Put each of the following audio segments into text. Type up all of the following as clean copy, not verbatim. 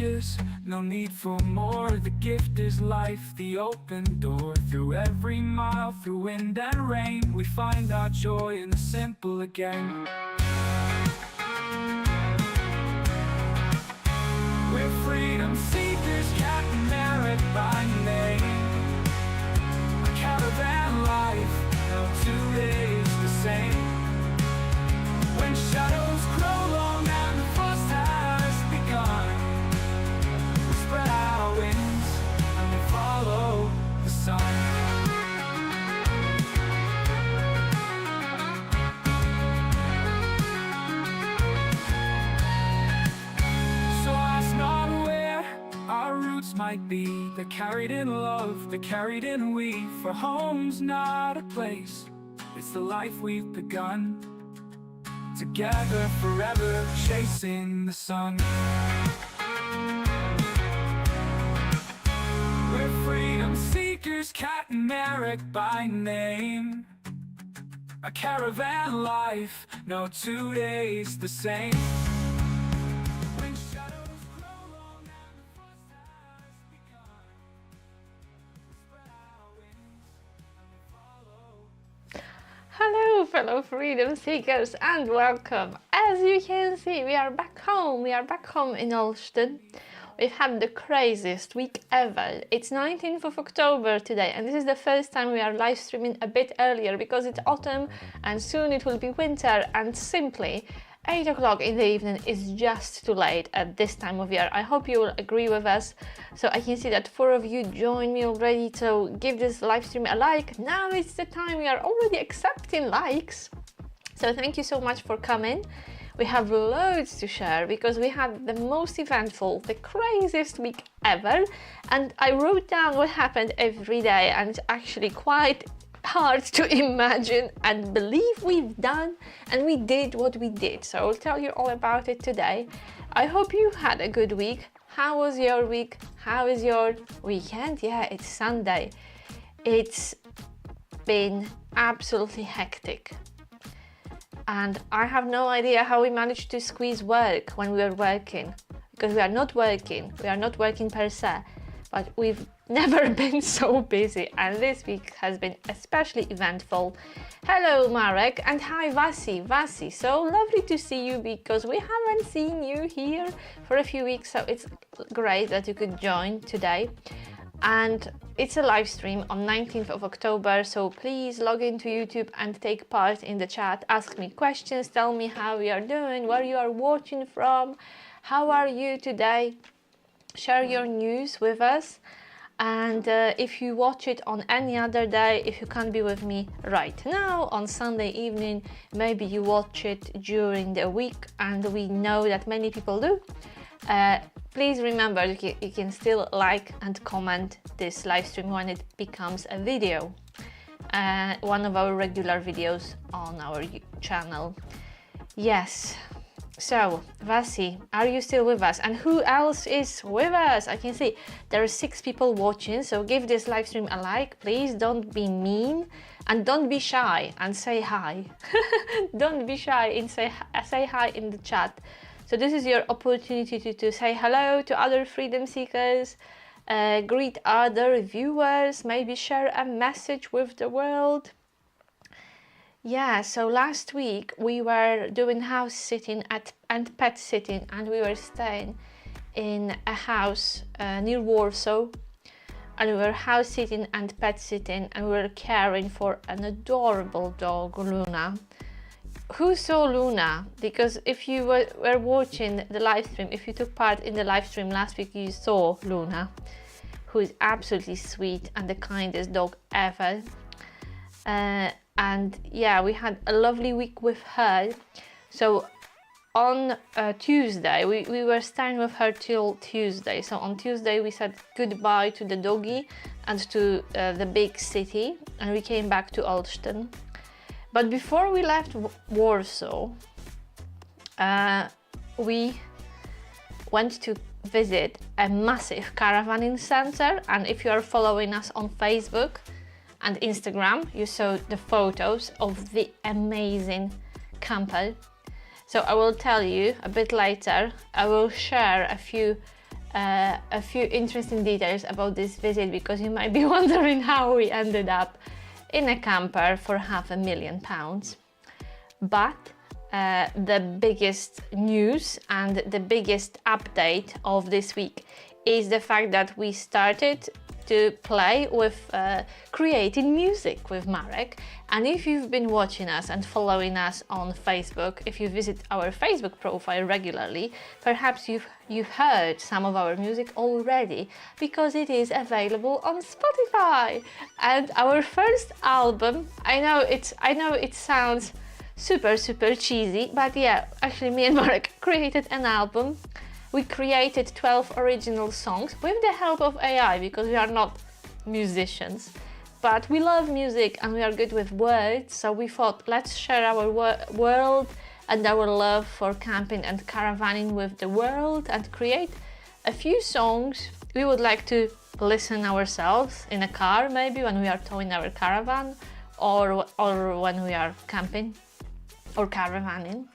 riches, no need for more. The gift is life, the open door. Through every mile, through wind and rain, we find our joy in the simple again. We're freedom seekers, cat and merit by name. A caravan life, no 2 days the same. When shadows grow long and the frost has begun, we spread our wings and we follow the sun. Might be, they're carried in love, they're carried in we. For home's not a place, it's the life we've begun. Together forever, chasing the sun. We're freedom seekers, cat and Merrick by name. A caravan life, no 2 days the same. Hello fellow freedom seekers and welcome. As you can see, we are back home. We are back home in Olsztyn. We've had the craziest week ever. It's 19th of October today and this is the first time we are live streaming a bit earlier because it's autumn and soon it will be winter, and simply 8 o'clock in the evening is just too late at this time of year. I hope you will agree with us. So I can see that 4 of you joined me already, so give this live stream a like. Now it's the time. We are already accepting likes. So thank you so much for coming. We have loads to share because we had the most eventful, the craziest week ever. And I wrote down what happened every day, and it's actually quite hard to imagine and believe we've done, and we did what we did. So I'll tell you all about it today. I hope you had a good week. How was your week? How is your weekend? Yeah, it's Sunday. It's been absolutely hectic. And I have no idea how we managed to squeeze work when we were working. Because we are not working per se. But we've never been so busy, and this week has been especially eventful. Hello Marek, and hi Vasi, so lovely to see you because we haven't seen you here for a few weeks, so it's great that you could join today. And it's a live stream on 19th of October, so please log into YouTube and take part in the chat. Ask me questions, tell me how you are doing, where you are watching from, how are you today. Share your news with us, and if you watch it on any other day, if you can't be with me right now on Sunday evening, maybe you watch it during the week, and we know that many people do. Please remember you can still like and comment this live stream when it becomes a video, one of our regular videos on our channel. Yes. So, Vasi, are you still with us? And who else is with us? I can see there are 6 people watching, so give this live stream a like, please. Don't be mean and don't be shy and say hi. Don't be shy and say hi in the chat. So this is your opportunity to say hello to other freedom seekers, greet other viewers, maybe share a message with the world. Yeah, so last week we were doing house sitting and pet sitting, and we were staying in a house near Warsaw, and we were house sitting and pet sitting, and we were caring for an adorable dog, Luna. Who saw Luna? Because if you were watching the live stream, if you took part in the live stream last week, you saw Luna, who is absolutely sweet and the kindest dog ever. And yeah, we had a lovely week with her. So on Tuesday, we were staying with her till Tuesday. So on Tuesday we said goodbye to the doggy and to the big city, and we came back to Olsztyn. But before we left Warsaw, we went to visit a massive caravanning center, and if you are following us on Facebook and Instagram, you saw the photos of the amazing camper. So I will tell you a bit later. I will share a few a few interesting details about this visit, because you might be wondering how we ended up in a camper for £500,000. But the biggest news and the biggest update of this week is the fact that we started to play with creating music with Marek. And if you've been watching us and following us on Facebook, if you visit our Facebook profile regularly, perhaps you've heard some of our music already, because it is available on Spotify. And our first album, I know it sounds super cheesy, but yeah, actually me and Marek created an album. We created 12 original songs with the help of AI, because we are not musicians, but we love music and we are good with words, so we thought, let's share our world and our love for camping and caravanning with the world and create a few songs we would like to listen ourselves in a car, maybe when we are towing our caravan, or when we are camping or caravanning.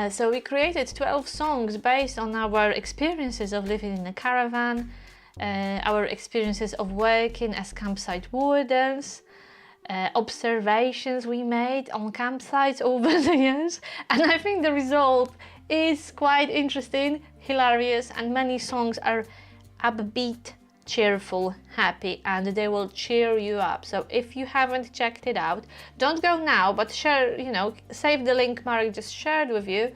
So we created 12 songs based on our experiences of living in a caravan, our experiences of working as campsite wardens, observations we made on campsites over the years, and I think the result is quite interesting, hilarious, and many songs are upbeat, cheerful, happy, and they will cheer you up. So if you haven't checked it out, don't go now, but share, save the link Marek just shared with you,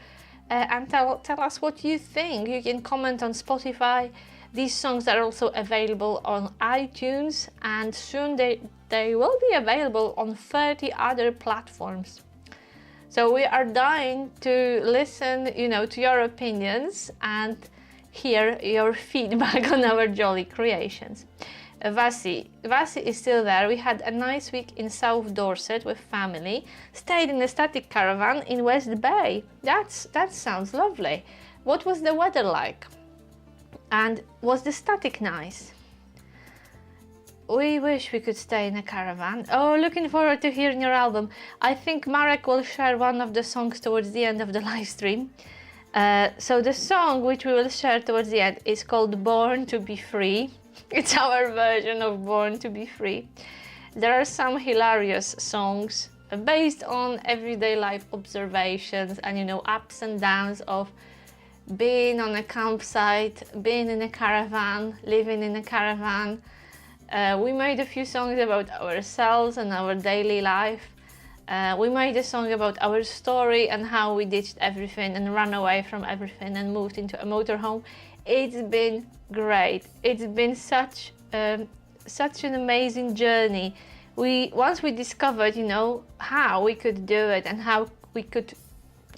and tell us what you think. You can comment on Spotify. These songs are also available on iTunes, and soon they will be available on 30 other platforms. So we are dying to listen, to your opinions and hear your feedback on our jolly creations. Vasi is still there. We had a nice week in South Dorset with family, stayed in a static caravan in West Bay. That sounds lovely. What was the weather like? And was the static nice? We wish we could stay in a caravan. Oh, looking forward to hearing your album. I think Marek will share one of the songs towards the end of the live stream. So the song which we will share towards the end is called Born to be Free. It's our version of Born to be Free. There are some hilarious songs based on everyday life observations and ups and downs of being on a campsite, being in a caravan, living in a caravan. We made a few songs about ourselves and our daily life. We made a song about our story and how we ditched everything and ran away from everything and moved into a motorhome. It's been great. It's been such an amazing journey. Once we discovered, how we could do it and how we could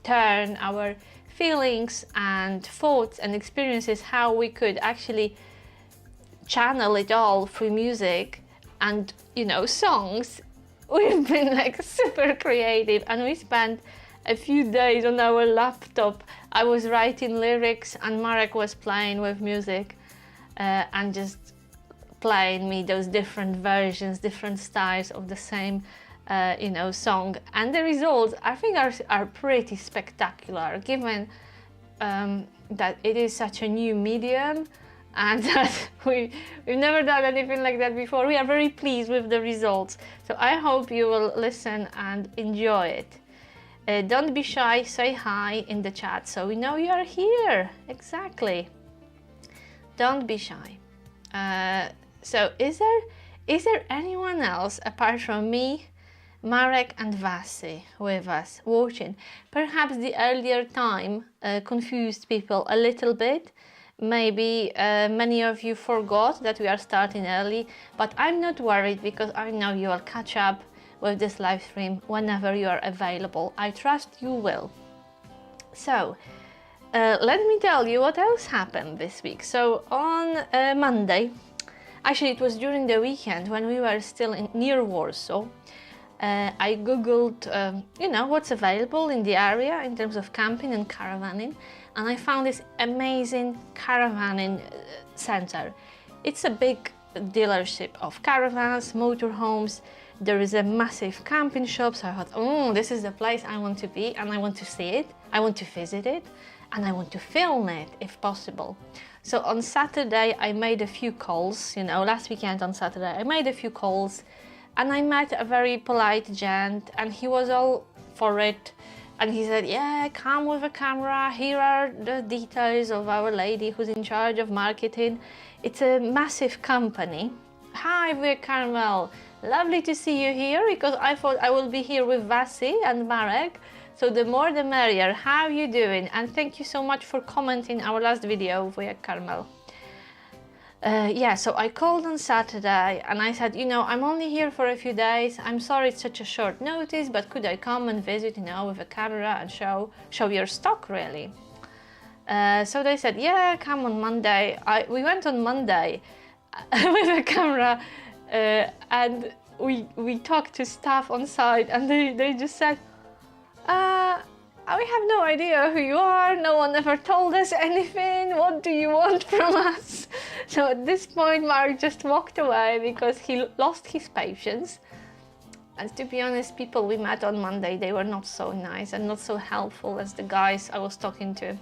turn our feelings and thoughts and experiences, how we could actually channel it all through music and, songs. We've been super creative, and we spent a few days on our laptop. I was writing lyrics and Marek was playing with music and just playing me those different versions, different styles of the same song. And the results, I think, are pretty spectacular, given that it is such a new medium and that we've never done anything like that before. We are very pleased with the results. So I hope you will listen and enjoy it. Don't be shy, say hi in the chat so we know you are here. Exactly. Don't be shy. So is there anyone else apart from me, Marek and Vasi with us watching? Perhaps the earlier time confused people a little bit. Maybe many of you forgot that we are starting early, but I'm not worried because I know you will catch up with this live stream whenever you are available. I trust you will. So let me tell you what else happened this week. So on Monday, actually it was during the weekend when we were still near Warsaw, I googled what's available in the area in terms of camping and caravanning, and I found this amazing caravanning center. It's a big dealership of caravans, motorhomes. There is a massive camping shop, so I thought, this is the place I want to be and I want to see it, I want to visit it. and I want to film it if possible. So on Saturday I made a few calls, you know, last weekend on Saturday I made a few calls, and I met a very polite gent, and he was all for it. And he said, yeah, come with a camera, here are the details of our lady who's in charge of marketing. It's a massive company. Hi, we're Carmel. Lovely to see you here, because I thought I will be here with Vasi and Marek. So the more the merrier. How are you doing? And thank you so much for commenting our last video via Carmel. Yeah, so I called on Saturday and I said, you know, I'm only here for a few days. I'm sorry it's such a short notice, but could I come and visit, you know, with a camera and show your stock, really? So they said, yeah, come on Monday. We went on Monday with a camera, and we talked to staff on site, and they just said, we have no idea who you are, no one ever told us anything, what do you want from us? So at this point Mark just walked away because he lost his patience. And to be honest, people we met on Monday, they were not so nice and not so helpful as the guys I was talking to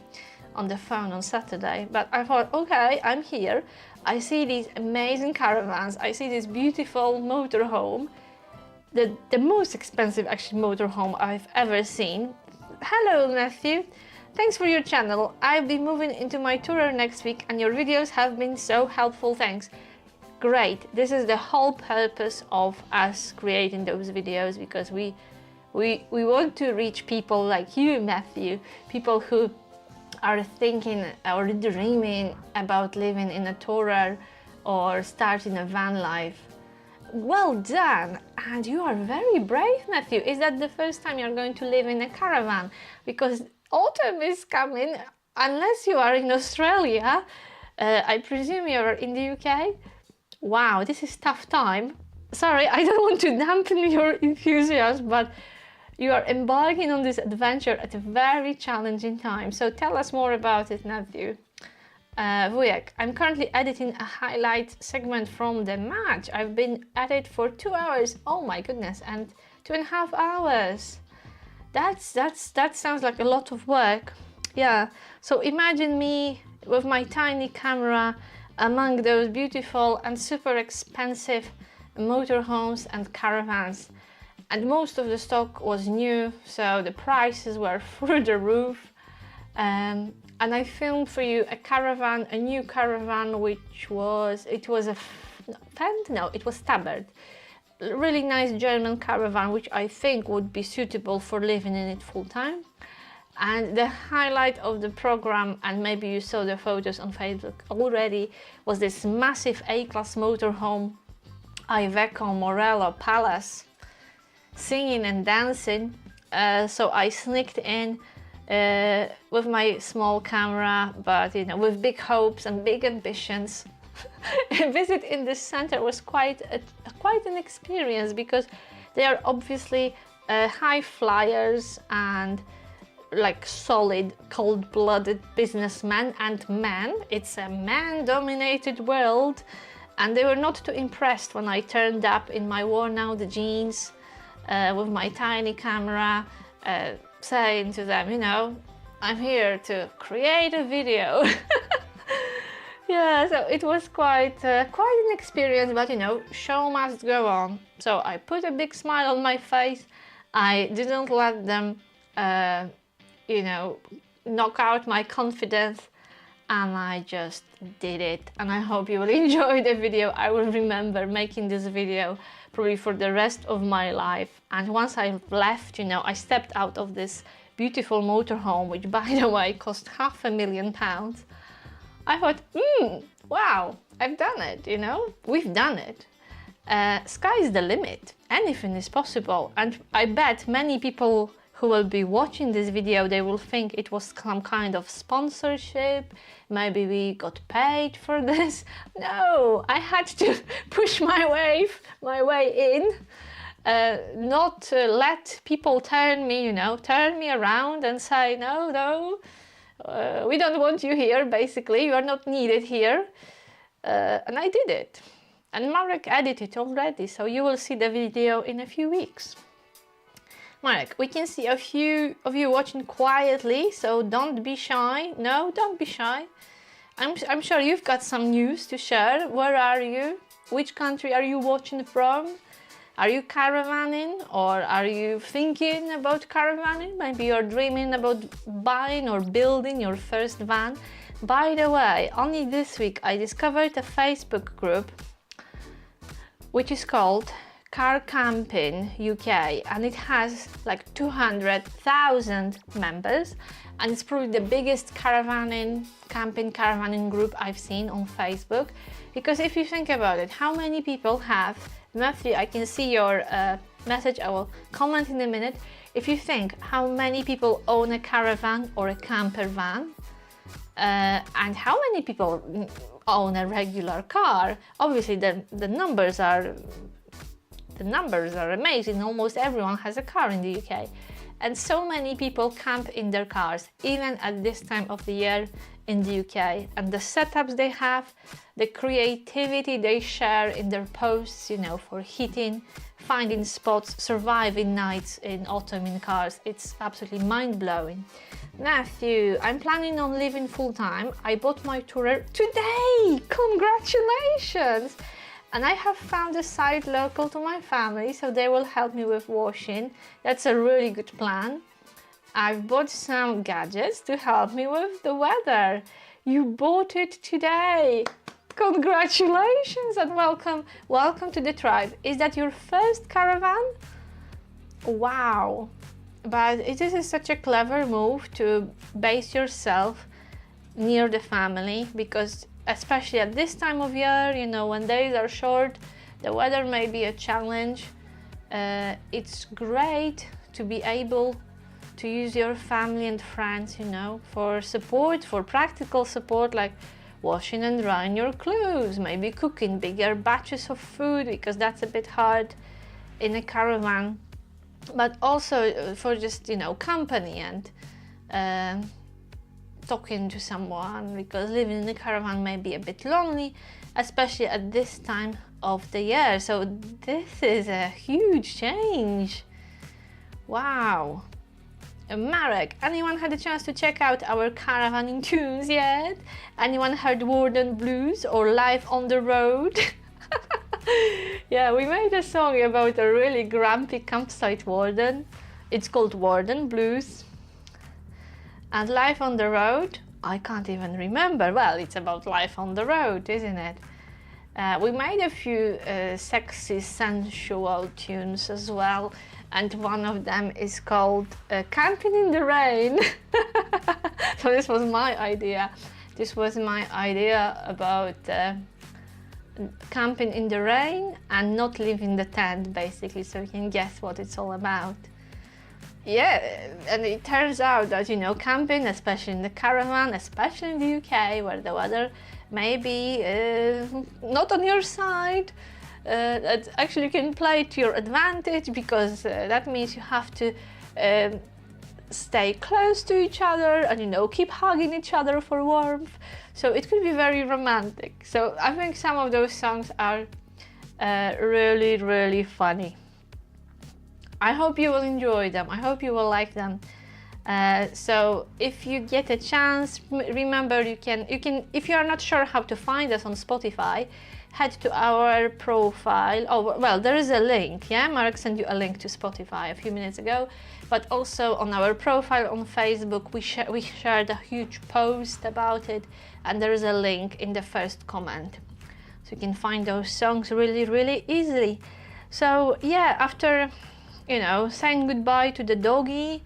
on the phone on Saturday. But I thought, okay, I'm here, I see these amazing caravans, I see this beautiful motorhome, the most expensive actually motorhome I've ever seen. Hello Matthew, thanks for your channel. I'll be moving into my tourer next week and your videos have been so helpful, thanks. Great, this is the whole purpose of us creating those videos, because we want to reach people like you, Matthew, people who are thinking or dreaming about living in a tourer or starting a van life. Well done, and you are very brave, Matthew. Is that the first time you're going to live in a caravan? Because autumn is coming, unless you are in Australia. I presume you're in the UK? Wow, this is tough time. Sorry, I don't want to dampen your enthusiasm, but you are embarking on this adventure at a very challenging time. So tell us more about it, Matthew. Wujek, I'm currently editing a highlight segment from the match. I've been at it for 2 hours. Oh my goodness, and 2.5 hours. That sounds like a lot of work. Yeah, so imagine me with my tiny camera among those beautiful and super expensive motorhomes and caravans. And most of the stock was new, so the prices were through the roof. And I filmed for you a caravan, a new caravan, which was, it was Tabard. Really nice German caravan, which I think would be suitable for living in it full time. And the highlight of the program, and maybe you saw the photos on Facebook already, was this massive A-class motorhome, Iveco Morello Palace, singing and dancing. So I sneaked in with my small camera, but you know, with big hopes and big ambitions. A visit in this center was quite an experience, because they are obviously high flyers and like solid, cold-blooded businessmen and men. It's a man-dominated world, and they were not too impressed when I turned up in my worn-out jeans with my tiny camera, saying to them, you know, I'm here to create a video. Yeah, so it was quite an experience, but you know, show must go on. So I put a big smile on my face. I didn't let them, you know, knock out my confidence, and I just did it. And I hope you will enjoy the video. I will remember making this video probably for the rest of my life. And once I've left, you know, I stepped out of this beautiful motorhome, which by the way cost £500,000. I thought, wow, I've done it, you know, we've done it. Sky's the limit, anything is possible. And I bet many people who will be watching this video, they will think it was some kind of sponsorship, maybe we got paid for this. No, I had to push my way in, not let people turn me around and say, no, we don't want you here, basically, you are not needed here. And I did it. And Marek edited already, so you will see the video in a few weeks. Marek, we can see a few of you watching quietly, so don't be shy. No, don't be shy. I'm sure you've got some news to share. Where are you? Which country are you watching from? Are you caravanning, or are you thinking about caravanning? Maybe you're dreaming about buying or building your first van. By the way, only this week I discovered a Facebook group which is called Car Camping UK, and it has like 200,000 members, and it's probably the biggest caravanning group I've seen on Facebook. Because if you think about it, how many people have, Matthew, I can see your message, I will comment in a minute. If you think how many people own a caravan or a camper van, and how many people own a regular car, obviously the numbers are amazing. Almost everyone has a car in the UK, and so many people camp in their cars, even at this time of the year in the UK. And the setups they have, the creativity they share in their posts, you know, for heating, finding spots, surviving nights in autumn in cars, it's absolutely mind-blowing. Matthew, I'm planning on living full-time. I bought my tourer today! Congratulations! And I have found a site local to my family, so they will help me with washing. That's a really good plan. I've bought some gadgets to help me with the weather. You bought it today. Congratulations and welcome to the tribe. Is that your first caravan? Wow. But it is such a clever move to base yourself near the family, because especially at this time of year, you know, when days are short, the weather may be a challenge. It's great to be able to use your family and friends, you know, for support, for practical support, like washing and drying your clothes, maybe cooking bigger batches of food, because that's a bit hard in a caravan, but also for just, you know, company and talking to someone, because living in a caravan may be a bit lonely, especially at this time of the year. So this is a huge change. Wow. Marek, anyone had a chance to check out our caravanning tunes yet? Anyone heard Warden Blues or Life on the Road? Yeah, we made a song about a really grumpy campsite warden. It's called Warden Blues. And Life on the Road, I can't even remember. Well, it's about life on the road, isn't it? We made a few sexy, sensual tunes as well, and one of them is called Camping in the Rain. So this was my idea. This was my idea about camping in the rain and not leaving the tent, basically, so you can guess what it's all about. Yeah, and it turns out that, you know, camping, especially in the caravan, especially in the UK, where the weather may be not on your side, that actually can play to your advantage, because that means you have to stay close to each other and, you know, keep hugging each other for warmth. So it could be very romantic. So I think some of those songs are really, really funny. I hope you will enjoy them. I hope you will like them. So if you get a chance, remember you can, if you are not sure how to find us on Spotify, head to our profile. Oh, well, there is a link. Yeah, Marek sent you a link to Spotify a few minutes ago, but also on our profile on Facebook, we shared a huge post about it, and there is a link in the first comment. So you can find those songs really, really easily. So yeah, after, you know, saying goodbye to the doggy,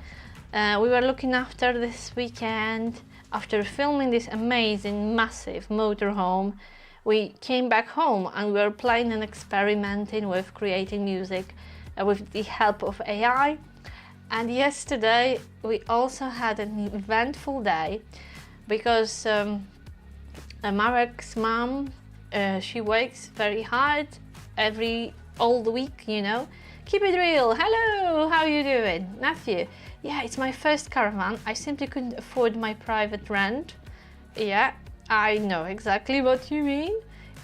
we were looking after this weekend. After filming this amazing, massive motorhome, we came back home and we were playing and experimenting with creating music with the help of AI. And yesterday we also had an eventful day, because Marek's mom, she works very hard all the week, you know. Keep it real. Hello, how are you doing? Matthew, yeah, it's my first caravan. I simply couldn't afford my private rent. Yeah, I know exactly what you mean.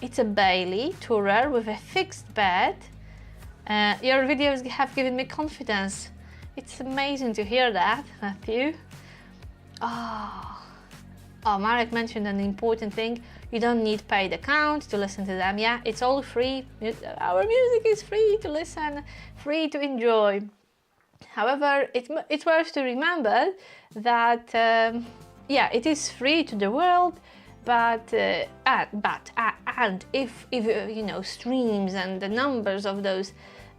It's a Bailey tourer with a fixed bed. Your videos have given me confidence. It's amazing to hear that, Matthew. Oh, Marek mentioned an important thing. You don't need paid account to listen to them. Yeah, it's all free. Our music is free to listen, free to enjoy. However, it's worth to remember that yeah, it is free to the world, but and if you know, streams and the numbers of those,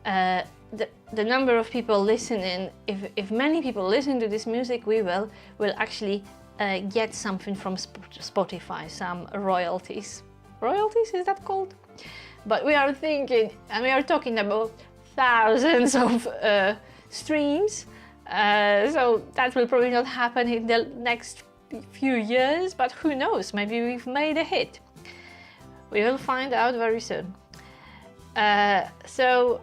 the number of people listening, if many people listen to this music, will actually get something from Spotify, some royalties. Royalties, is that called? But we are thinking, and we are talking about thousands of streams, so that will probably not happen in the next few years, but who knows, maybe we've made a hit. We will find out very soon. So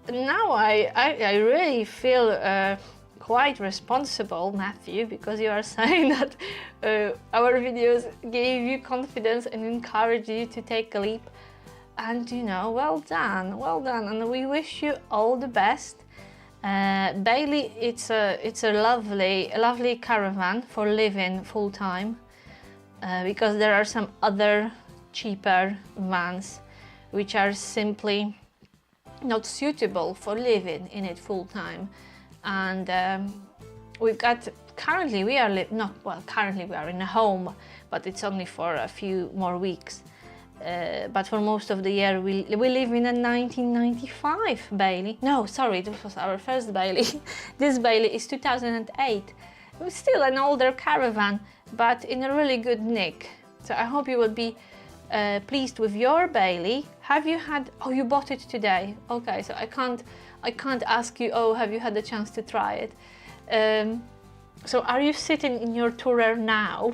now I really feel quite responsible, Matthew, because you are saying that our videos gave you confidence and encouraged you to take a leap. And you know, well done, and we wish you all the best. Bailey, it's a lovely caravan for living full time, because there are some other cheaper vans which are simply not suitable for living in it full time. And we've got, currently we are currently we are in a home, but it's only for a few more weeks. But for most of the year we live in a 1995 Bailey. No, sorry, this was our first Bailey. This Bailey is 2008. It was still an older caravan, but in a really good nick. So I hope you will be pleased with your Bailey. Have you had? Oh, you bought it today. Okay, so I can't ask you. Oh, have you had the chance to try it? So are you sitting in your tourer now?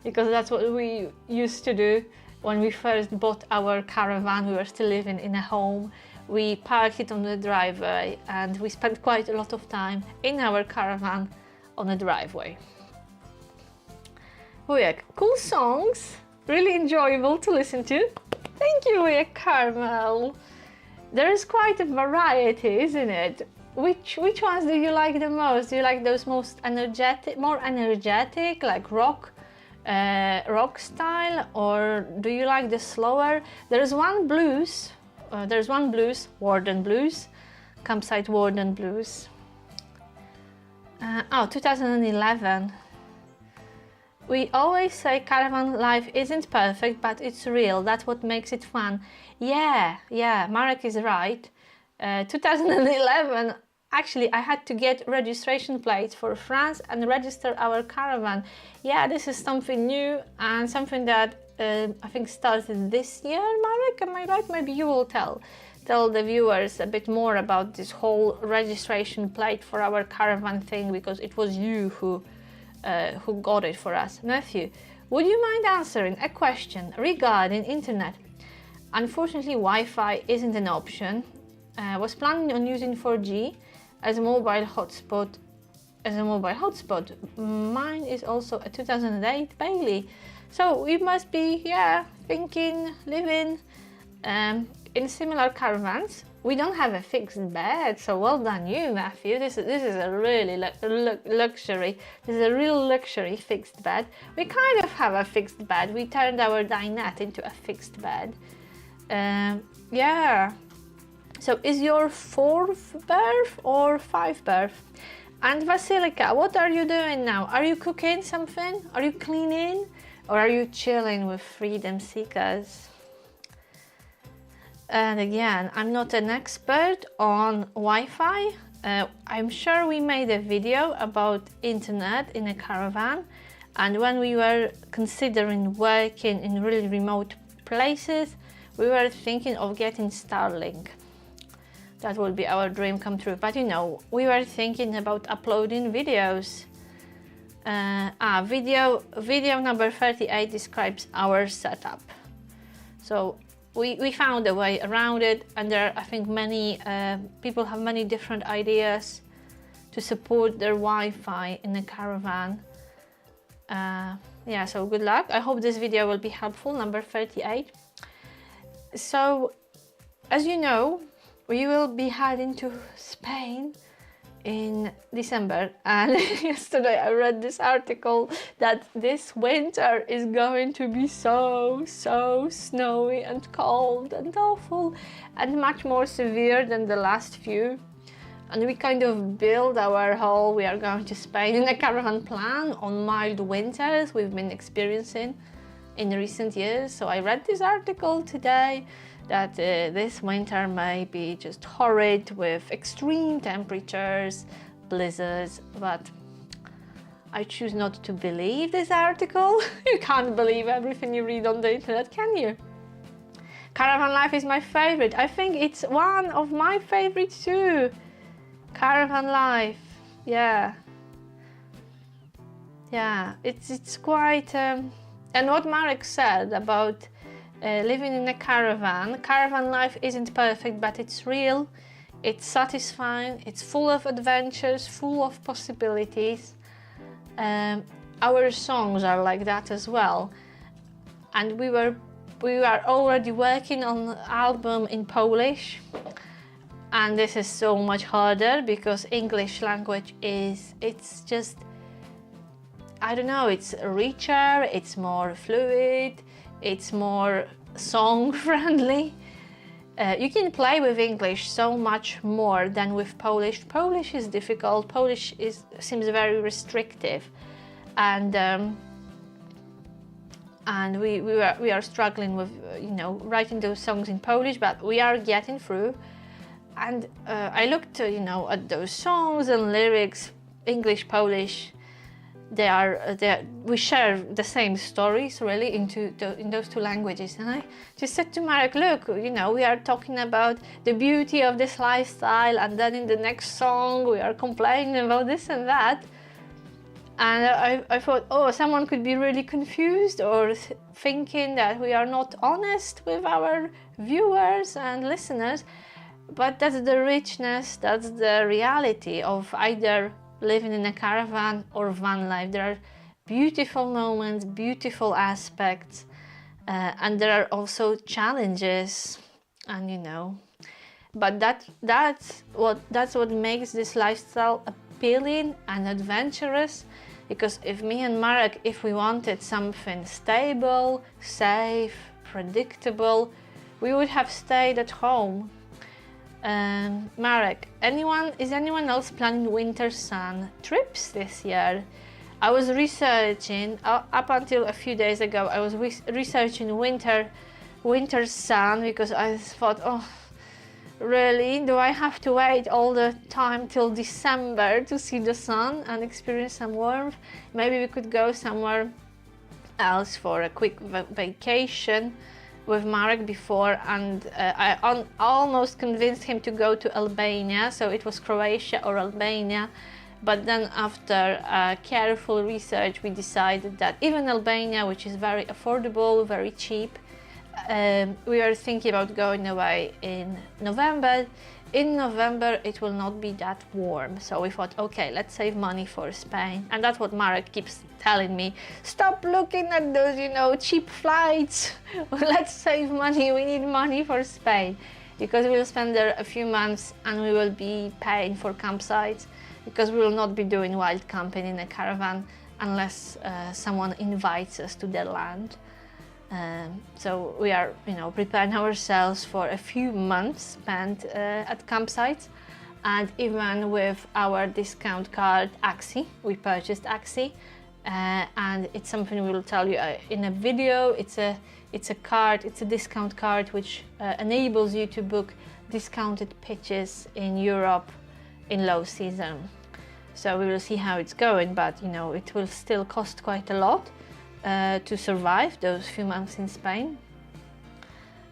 Because that's what we used to do. When we first bought our caravan, we were still living in a home. We parked it on the driveway and we spent quite a lot of time in our caravan on the driveway. Wujek, cool songs, really enjoyable to listen to. Thank you, Wujek Carmel. There is quite a variety, isn't it? Which ones do you like the most? Do you like those more energetic, like rock style, or do you like the slower? There's one blues, Warden Blues, Campsite Warden Blues. 2011. We always say caravan life isn't perfect, but it's real. That's what makes it fun. Yeah, Marek is right. 2011, actually, I had to get registration plates for France and register our caravan. Yeah, this is something new and something that I think started this year, Marek, am I right? Maybe you will tell the viewers a bit more about this whole registration plate for our caravan thing, because it was you who got it for us. Matthew, would you mind answering a question regarding internet? Unfortunately, Wi-Fi isn't an option. Was planning on using 4G as a mobile hotspot. Mine is a 2008 Bailey. So we must be, thinking, living in similar caravans. We don't have a fixed bed, so well done you, Matthew. This is a really luxury. This is a real luxury fixed bed. We kind of have a fixed bed. We turned our dinette into a fixed bed. So is your 4th berth or 5th berth? And Vasilika, what are you doing now? Are you cooking something? Are you cleaning? Or are you chilling with freedom seekers? And again, I'm not an expert on Wi-Fi. I'm sure we made a video about internet in a caravan. And when we were considering working in really remote places, we were thinking of getting Starlink. That would be our dream come true. But you know, we were thinking about uploading videos. Video number 38 describes our setup. So we found a way around it, and there are, I think, many people have many different ideas to support their Wi-Fi in the caravan. So good luck. I hope this video will be helpful, number 38. So, as you know, we will be heading to Spain in December, and yesterday I read this article that this winter is going to be so snowy and cold and awful and much more severe than the last few. And we kind of build our whole we are going to Spain in a caravan plan on mild winters we've been experiencing in recent years. So I read this article today that this winter may be just horrid with extreme temperatures, blizzards, but I choose not to believe this article. You can't believe everything you read on the internet, can you? Caravan life is my favorite. I think it's one of my favorites too. Caravan life, yeah, it's quite. And what Marek said about living in a caravan life isn't perfect, but it's real, it's satisfying, it's full of adventures, full of possibilities. Our songs are like that as well, and we are already working on an album in Polish, and this is so much harder because English language it's just, I don't know, it's richer, it's more fluid, it's more song friendly. You can play with English so much more than with Polish. Polish is difficult. Polish seems very restrictive, and we are struggling with writing those songs in Polish, but we are getting through. And I looked at those songs and lyrics, English, Polish. We share the same stories really in those two languages. And I just said to Marek, look, we are talking about the beauty of this lifestyle, and then in the next song we are complaining about this and that. And I thought, oh, someone could be really confused or thinking that we are not honest with our viewers and listeners. But that's the richness, that's the reality of either living in a caravan or van life. There are beautiful moments, beautiful aspects, and there are also challenges, and but that's what makes this lifestyle appealing and adventurous. Because if me and Marek, if we wanted something stable, safe, predictable, we would have stayed at home. Marek, is anyone else planning winter sun trips this year? I was researching, up until a few days ago, I was researching winter sun, because I thought, oh, really? Do I have to wait all the time till December to see the sun and experience some warmth? Maybe we could go somewhere else for a quick vacation with Marek before, and I almost convinced him to go to Albania, so it was Croatia or Albania, but then after careful research we decided that even Albania, which is very affordable, very cheap, we are thinking about going away in November. In November it will not be that warm, so we thought, okay, let's save money for Spain. And that's what Marek keeps telling me, stop looking at those cheap flights. Let's save money, we need money for Spain, because we'll spend there a few months and we will be paying for campsites, because we will not be doing wild camping in a caravan unless someone invites us to their land. So we are, preparing ourselves for a few months spent at campsites, and even with our discount card Axi, we purchased Axi, and it's something we will tell you in a video. It's a card, it's a discount card which enables you to book discounted pitches in Europe in low season. So we will see how it's going, but it will still cost quite a lot to survive those few months in Spain.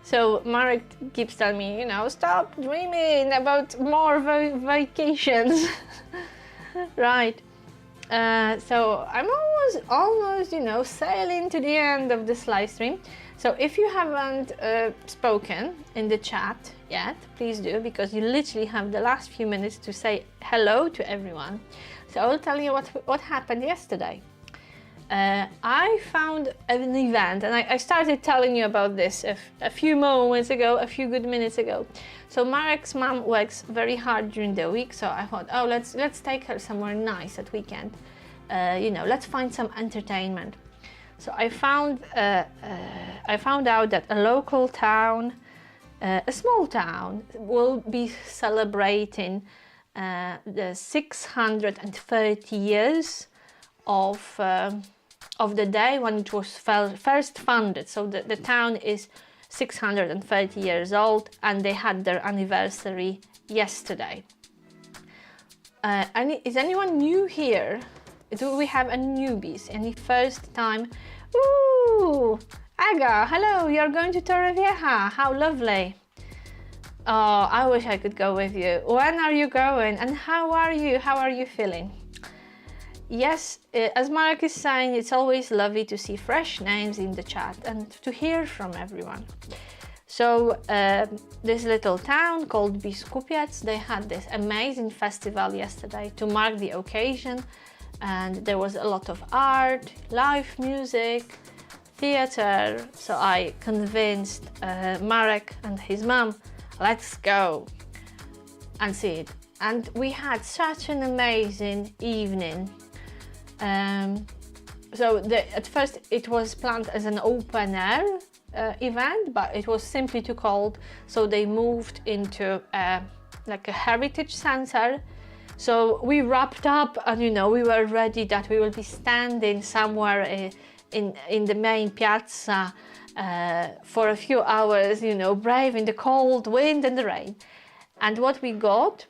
So Marek keeps telling me, stop dreaming about more vacations. Right. So I'm almost, sailing to the end of this live stream. So if you haven't spoken in the chat yet, please do, because you literally have the last few minutes to say hello to everyone. So I will tell you what happened yesterday. I found an event, and I started telling you about this a few moments ago, a few good minutes ago. So Marek's mom works very hard during the week, so I thought, oh, let's take her somewhere nice at weekend. You know, let's find some entertainment. So I found out that a local town, a small town, will be celebrating the 630 years of the day when it was first founded. So the town is 630 years old, and they had their anniversary yesterday. Is anyone new here? Do we have any newbies? Any first time? Ooh, Aga, hello, you're going to Torrevieja. How lovely. Oh, I wish I could go with you. When are you going, and how are you? How are you feeling? Yes, as Marek is saying, it's always lovely to see fresh names in the chat and to hear from everyone. So this little town called Biskupiec, they had this amazing festival yesterday to mark the occasion, and there was a lot of art, live music, theater. So I convinced Marek and his mom, let's go and see it. And we had such an amazing evening. So at first it was planned as an open air event, but it was simply too cold, so they moved into like a heritage center. So we wrapped up, and you know, we were ready that we will be standing somewhere in the main piazza for a few hours, you know, braving the cold wind and the rain. And what we got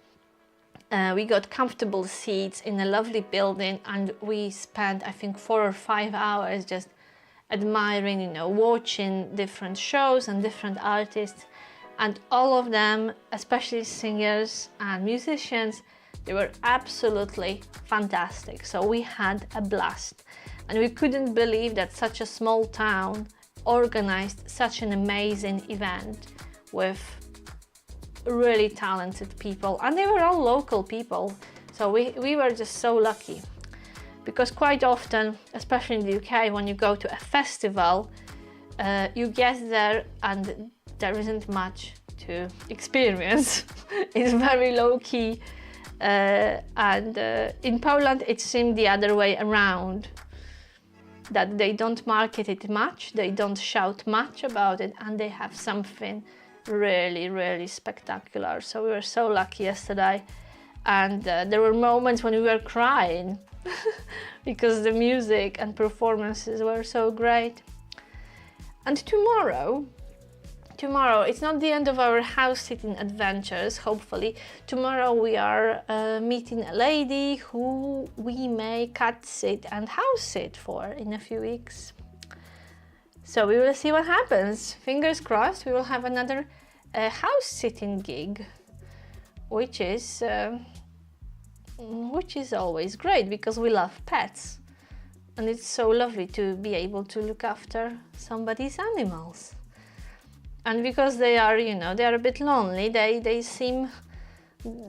comfortable seats in a lovely building, and we spent, I think, 4 or 5 hours just admiring, you know, watching different shows and different artists, and all of them, especially singers and musicians, they were absolutely fantastic. So we had a blast, and we couldn't believe that such a small town organized such an amazing event with really talented people, and they were all local people. So we were just so lucky, because quite often, especially in the UK, when you go to a festival, you get there and there isn't much to experience. It's very low-key, and in Poland it seemed the other way around, that they don't market it much, they don't shout much about it, and they have something really, really spectacular. So we were so lucky yesterday, and there were moments when we were crying because the music and performances were so great. And tomorrow it's not the end of our house sitting adventures, hopefully. Tomorrow we are meeting a lady who we may cat sit and house sit for in a few weeks. So we will see what happens. Fingers crossed, we will have another house sitting gig, which is always great, because we love pets, and it's so lovely to be able to look after somebody's animals. And because they are, you know, they are a bit lonely, they seem,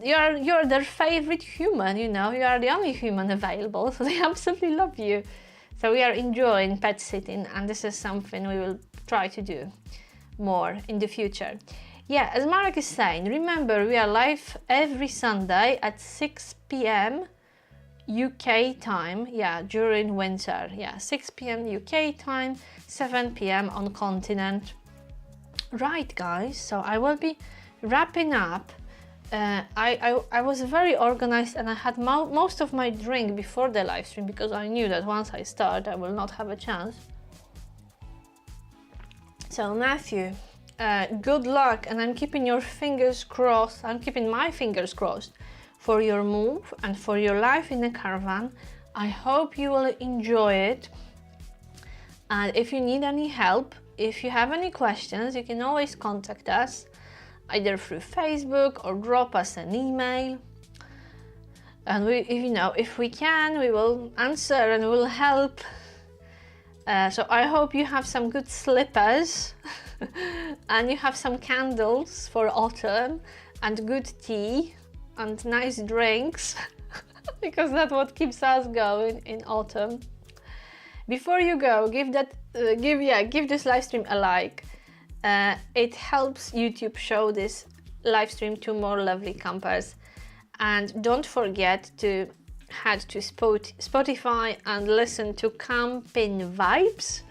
you're their favorite human, you know, you are the only human available, so they absolutely love you. So we are enjoying pet sitting, and this is something we will try to do more in the future. Yeah, as Marek is saying, remember, we are live every Sunday at 6 p.m. UK time, yeah, during winter, yeah, 6 p.m. UK time, 7 p.m. on continent. Right, guys, so I will be wrapping up. I was very organized, and I had most of my drink before the live stream, because I knew that once I start I will not have a chance. So Matthew, good luck, and I'm keeping your fingers crossed. I'm keeping my fingers crossed for your move and for your life in the caravan. I hope you will enjoy it, and if you need any help, if you have any questions, you can always contact us either through Facebook or drop us an email, and if we can, we will answer and we will help. So I hope you have some good slippers and you have some candles for autumn, and good tea and nice drinks because that's what keeps us going in autumn. Before you go, give this live stream a like. It helps YouTube show this live stream to more lovely campers. And don't forget to head to Spotify and listen to Camping Vibes.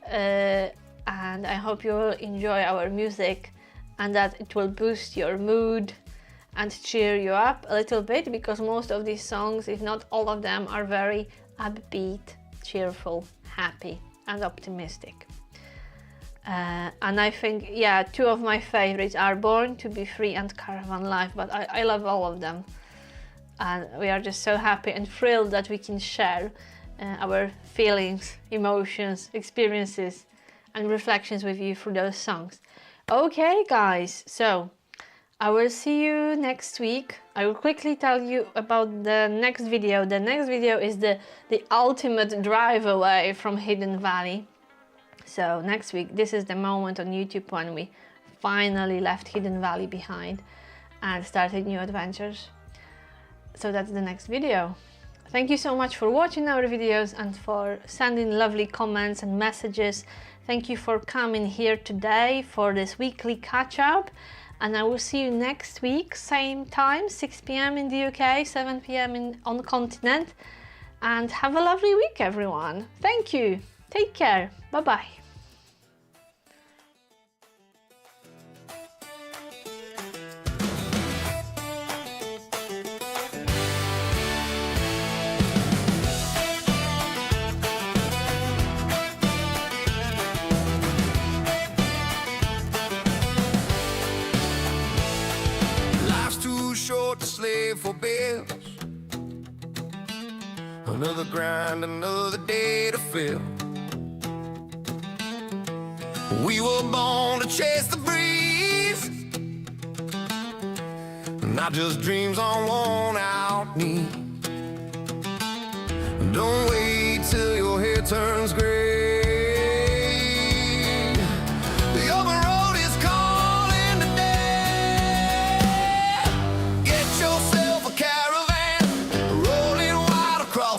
And I hope you will enjoy our music and that it will boost your mood and cheer you up a little bit, because most of these songs, if not all of them, are very upbeat, cheerful, happy and optimistic. And I think, yeah, two of my favorites are Born to be Free and Caravan Life, but I love all of them. And we are just so happy and thrilled that we can share our feelings, emotions, experiences and reflections with you through those songs. Okay guys, so I will see you next week. I will quickly tell you about the next video. The next video is the ultimate drive away from Hidden Valley. So next week, this is the moment on YouTube when we finally left Hidden Valley behind and started new adventures. So that's the next video. Thank you so much for watching our videos and for sending lovely comments and messages. Thank you for coming here today for this weekly catch-up. And I will see you next week, same time, 6 p.m. in the UK, 7 p.m. on the continent. And have a lovely week, everyone. Thank you. Take care. Bye-bye. Short to slave for bills, another grind, another day to fill. We were born to chase the breeze, not just dreams on worn out knees. Don't wait till your hair turns gray.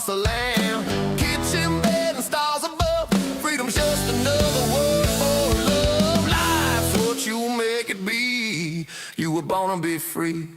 The land, kitchen bed and stars above. Freedom's just another word for love. Life's what you make it be. You were born to be free.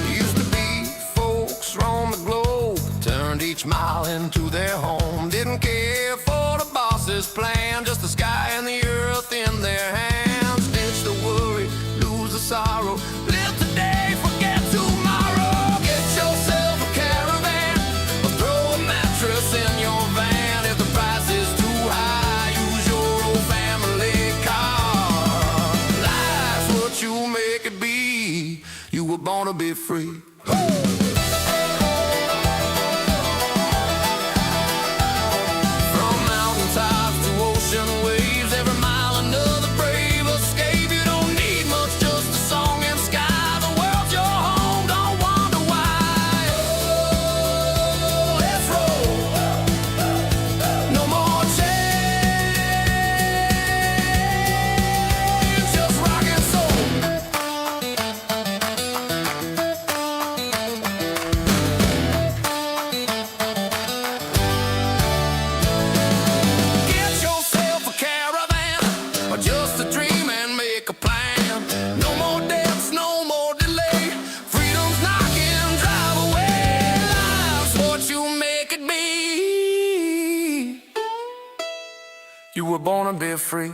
Used to be folks roam the globe, turned each mile into their home. Didn't care for the boss's plan, just the sky and the earth in their hands. Ditch the worry, lose the sorrow. Live today, forget tomorrow. Get yourself a caravan, or throw a mattress in your van. If the price is too high, use your old family car. Life's what you make it be. You were born to be free. From mountaintops to ocean waves, every mile another brave escape. You don't need much, just a song and sky. The world's your home, don't wonder why. Oh, let's roll. No more chains, just rock and soul. Get yourself a caravan, or just a dream and make a plan. No more debts, no more delay. Freedom's knocking, drive away. Life's what you make it be. You were born to be free.